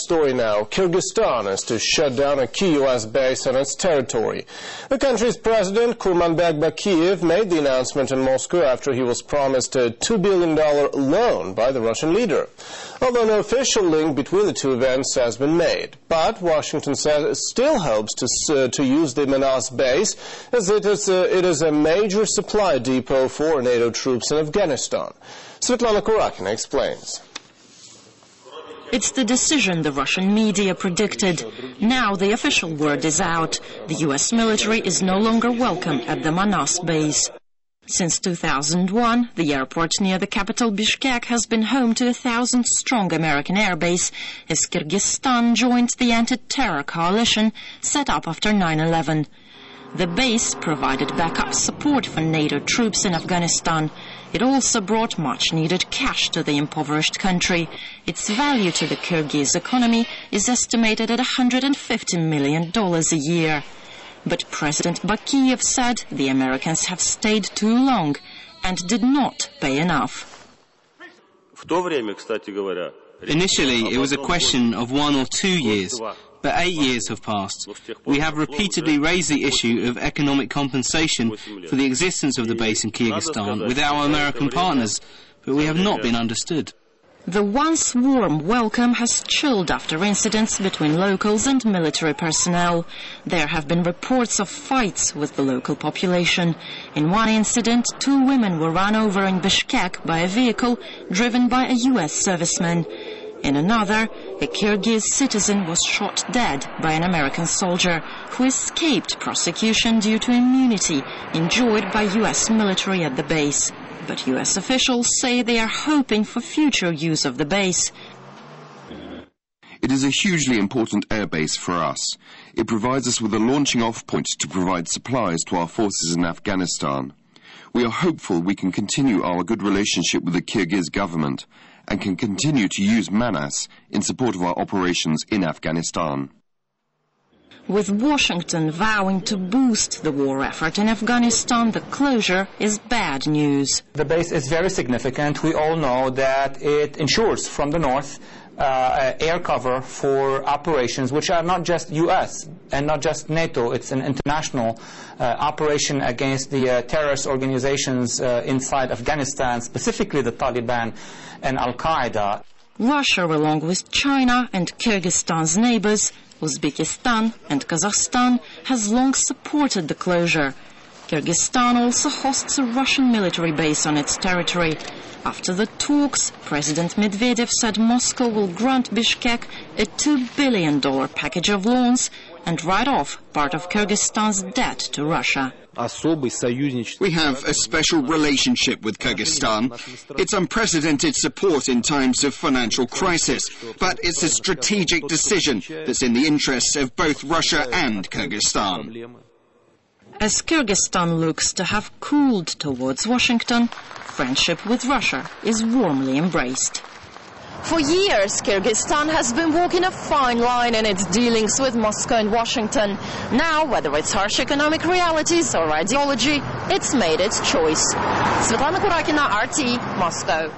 story now. Kyrgyzstan is to shut down a key U.S. base on its territory. The country's president, Kurmanbek Bakiyev, made the announcement in Moscow after he was promised a $2 billion loan by the Russian leader. Although no official link between the two events has been made. But Washington says it still hopes to use the Manas base, as it is a major supply depot for NATO troops in Afghanistan. Svetlana Kurakina explains. It's the decision the Russian media predicted. Now the official word is out. The U.S. military is no longer welcome at the Manas base. Since 2001, the airport near the capital Bishkek has been home to a 1,000-strong American airbase as Kyrgyzstan joined the anti-terror coalition set up after 9/11. The base provided backup support for NATO troops in Afghanistan. It also brought much-needed cash to the impoverished country. Its value to the Kyrgyz economy is estimated at $150 million a year. But President Bakiyev said the Americans have stayed too long and did not pay enough. Initially, it was a question of 1 or 2 years, but 8 years have passed. We have repeatedly raised the issue of economic compensation for the existence of the base in Kyrgyzstan with our American partners, but we have not been understood. The once warm welcome has chilled after incidents between locals and military personnel. There have been reports of fights with the local population. In one incident, 2 women were run over in Bishkek by a vehicle driven by a U.S. serviceman. In another, a Kyrgyz citizen was shot dead by an American soldier who escaped prosecution due to immunity enjoyed by U.S. military at the base. But U.S. officials say they are hoping for future use of the base. It is a hugely important airbase for us. It provides us with a launching-off point to provide supplies to our forces in Afghanistan. We are hopeful we can continue our good relationship with the Kyrgyz government and can continue to use Manas in support of our operations in Afghanistan. With Washington vowing to boost the war effort in Afghanistan, the closure is bad news. The base is very significant. We all know that it ensures from the north air cover for operations which are not just U.S. and not just NATO. It's an international operation against the terrorist organizations inside Afghanistan, specifically the Taliban and Al-Qaeda. Russia, along with China and Kyrgyzstan's neighbors, Uzbekistan and Kazakhstan, has long supported the closure. Kyrgyzstan also hosts a Russian military base on its territory. After the talks, President Medvedev said Moscow will grant Bishkek a $2 billion package of loans and write off part of Kyrgyzstan's debt to Russia. We have a special relationship with Kyrgyzstan. It's unprecedented support in times of financial crisis, but it's a strategic decision that's in the interests of both Russia and Kyrgyzstan. As Kyrgyzstan looks to have cooled towards Washington, friendship with Russia is warmly embraced. For years, Kyrgyzstan has been walking a fine line in its dealings with Moscow and Washington. Now, whether it's harsh economic realities or ideology, it's made its choice. Svetlana Kurakina, RT, Moscow.